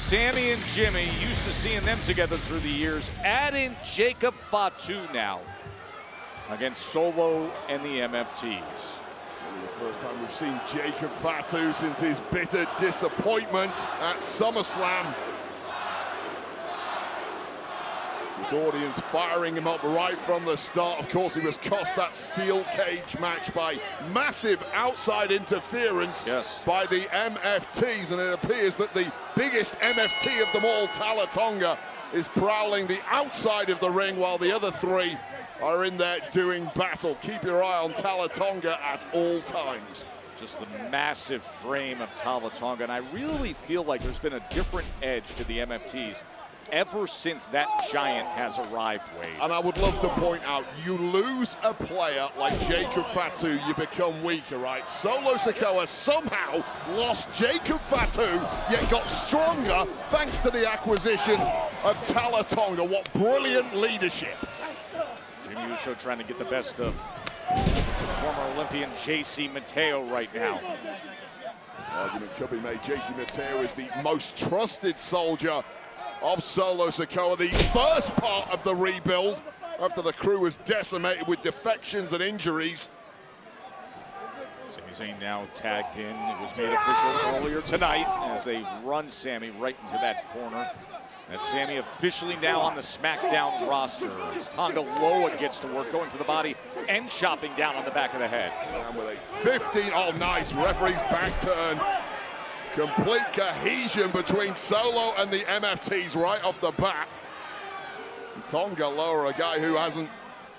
Sami and Jimmy, used to seeing them together through the years. Add in Jacob Fatu now against Solo and the MFTs. The first time we've seen Jacob Fatu since his bitter disappointment at SummerSlam. His audience firing him up right from the start. Of course, he was cost that steel cage match by massive outside interference by the MFTs, and it appears that the biggest MFT of them all, Tonga, is prowling the outside of the ring while the other three are in there doing battle. Keep your eye on Tonga at all times. Just the massive frame of Tonga, and I really feel like there's been a different edge to the MFTs ever since that giant has arrived, Wade. And I would love to point out, you lose a player like Jacob Fatu, you become weaker, right? Solo Sikoa somehow lost Jacob Fatu, yet got stronger thanks to the acquisition of Tonga. What brilliant leadership. Jimmy Uso trying to get the best of former Olympian JC Mateo right now. Argument could be made, JC Mateo is the most trusted soldier of Solo Sikoa, the first part of the rebuild after the crew was decimated with defections and injuries. Sami Zayn now tagged in. It was made official earlier tonight as they run Sami right into that corner. That's Sami officially now on the SmackDown roster. As Tonga Loa gets to work, going to the body and chopping down on the back of the head. And with a 15, oh nice, referee's back turn. Complete cohesion between Solo and the MFTs right off the bat. Tonga Loa, a guy who hasn't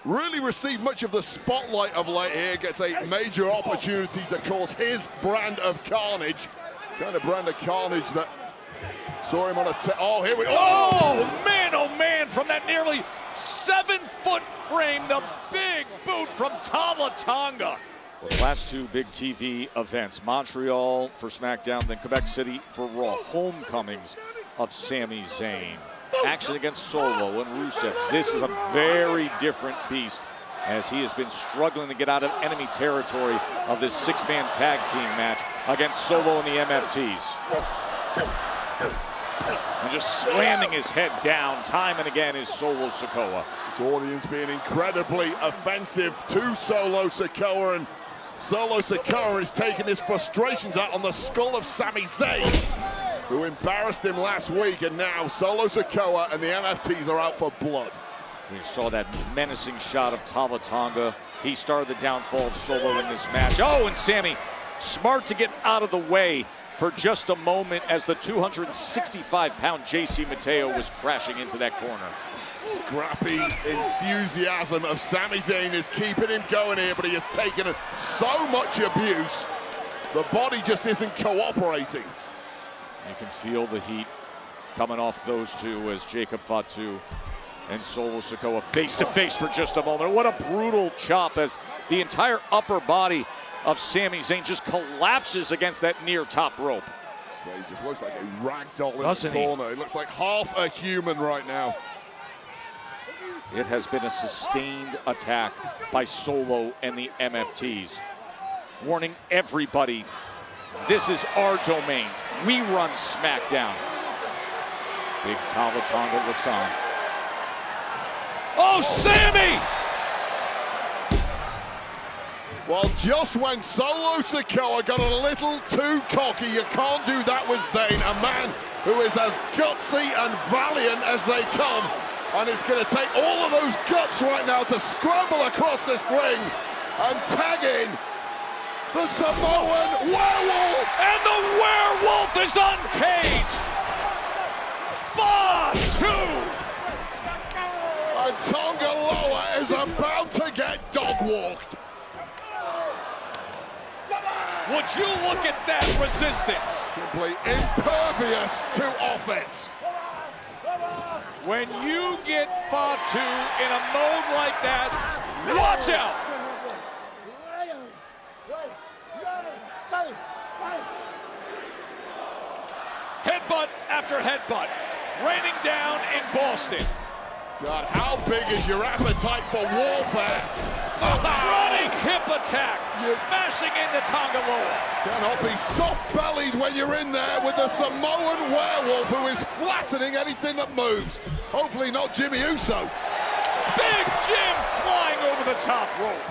really received much of the spotlight of late here, gets a major opportunity to cause his brand of carnage. Kind of brand of carnage that saw him on a oh, here we go. Oh man, from that nearly 7-foot frame, the big boot from Tonga. Well, the last two big TV events, Montreal for SmackDown, then Quebec City for Raw. Homecomings of Sami Zayn. Action against Solo and Rusev. This is a very different beast as he has been struggling to get out of enemy territory of this six-man tag team match against Solo and the MFTs. And just slamming his head down time and again is Solo Sikoa. His audience being incredibly offensive to Solo Sikoa, and Solo Sikoa is taking his frustrations out on the skull of Sami Zayn, who embarrassed him last week, and now Solo Sikoa and the MFTs are out for blood. We saw that menacing shot of Tonga. He started the downfall of Solo in this match. Oh, and Sami, smart to get out of the way for just a moment as the 265-pound JC Mateo was crashing into that corner. Scrappy enthusiasm of Sami Zayn is keeping him going here, but he has taken so much abuse, the body just isn't cooperating. You can feel the heat coming off those two as Jacob Fatu and Solo Sikoa face to face for just a moment. What a brutal chop as the entire upper body of Sami Zayn just collapses against that near top rope. So he just looks like a ragdoll in the corner. He looks like half a human right now. It has been a sustained attack by Solo and the MFTs. Warning everybody, this is our domain. We run SmackDown. Big Tonga looks on. Oh, Sami! Well, just when Solo Sikoa got a little too cocky, you can't do that with Zayn, a man who is as gutsy and valiant as they come. And it's going to take all of those guts right now to scramble across this ring and tag in the Samoan werewolf. And the werewolf is uncaged. Fatu! And Tonga Loa is about to get dog-walked. Would you look at that resistance? Simply impervious to offense. When you get Fatu in a mode like that, watch out! Headbutt after headbutt, raining down in Boston. God, how big is your appetite for warfare? Running hip attack, smashing into Tonga Loa. Cannot be soft-bellied when you're in there with the Samoan werewolf who is flattening anything that moves. Hopefully not Jimmy Uso. Big Jim flying over the top rope.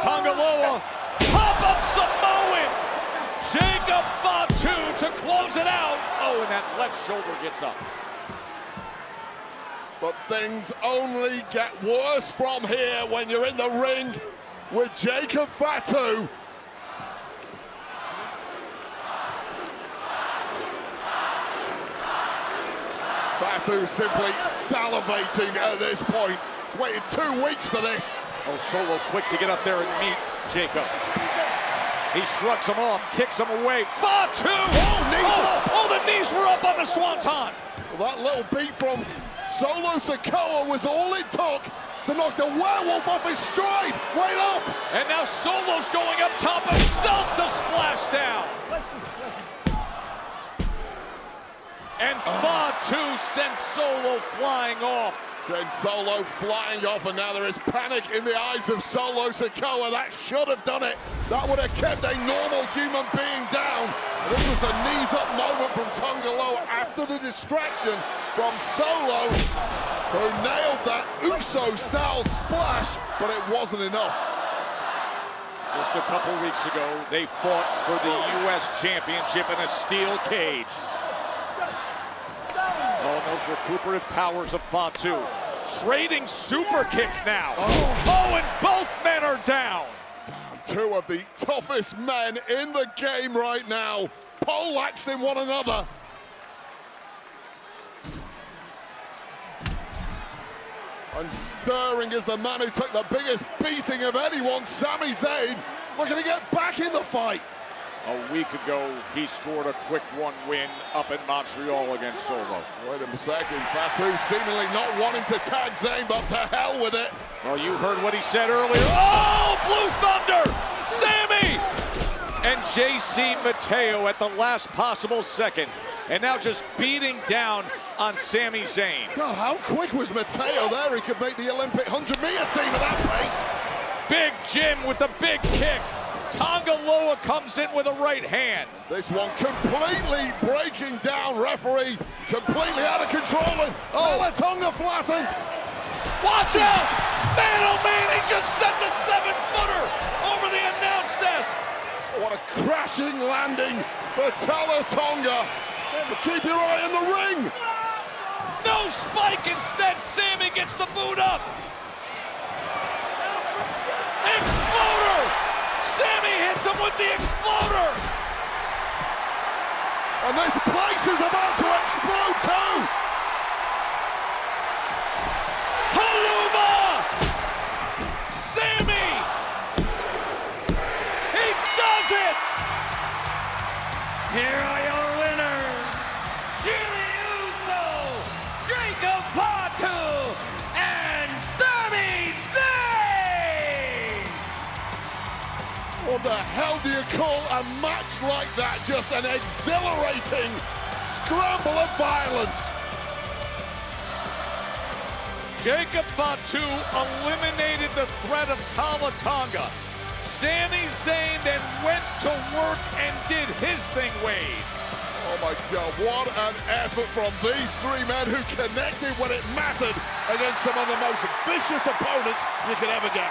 Tonga Loa, pop-up Samoan. Jacob Fatu to close it out. Oh, and that left shoulder gets up. But things only get worse from here when you're in the ring with Jacob Fatu. Fatu simply salivating at this point. Waited 2 weeks for this. Oh, Solo quick to get up there and meet Jacob. He shrugs him off, kicks him away. Fatu! Oh, the knees were up on the Swanton. Well, that little beat from Solo Sikoa was all it took to knock the werewolf off his stride. Wait up! And now Solo's going up top himself to splash down. And Fatu sends Solo flying off. Sends Solo flying off, and now there is panic in the eyes of Solo Sikoa. That should have done it. That would have kept a normal human being down. This was the knees up moment from Tonga Loa after the distraction from Solo, who nailed that Uso-style splash, but it wasn't enough. Just a couple weeks ago, they fought for the U.S. Championship in a steel cage. Oh, those recuperative powers of Fatu. Trading super kicks now. Oh, and both men are down. Two of the toughest men in the game right now, poleaxing one another. And stirring is the man who took the biggest beating of anyone, Sami Zayn, looking to get back in the fight. A week ago, he scored a quick one win up in Montreal against Solo. Wait a second, Fatu seemingly not wanting to tag Zayn, but to hell with it. Well, you heard what he said earlier. Oh, Blue Thunder, Sami! And JC Mateo at the last possible second. And now just beating down on Sami Zayn. God, how quick was Mateo there? He could make the Olympic 100-meter team at that pace. Big Jim with the big kick. Tonga Loa comes in with a right hand. This one completely breaking down, referee. Completely out of control, and Tonga flattened. Watch out! Man, oh man, he just sent a 7-footer over the announce desk. What a crashing landing for Tonga. But keep your eye on the ring. No spike, instead Sami gets the boot up. Exploder! Sami hits him with the exploder. And this place is about to explode too. Haluva! Sami! He does it! Here are your winners, Jimmy Uso, Jacob Fatu, and Sami Zayn! What the hell do you call a match like that? Just an exhilarating scramble of violence. Jacob Fatu eliminated the threat of Tama Tonga. Sami Zayn then went to work and did his thing, Wade. Oh my God, what an effort from these three men who connected when it mattered against some of the most vicious opponents you could ever get.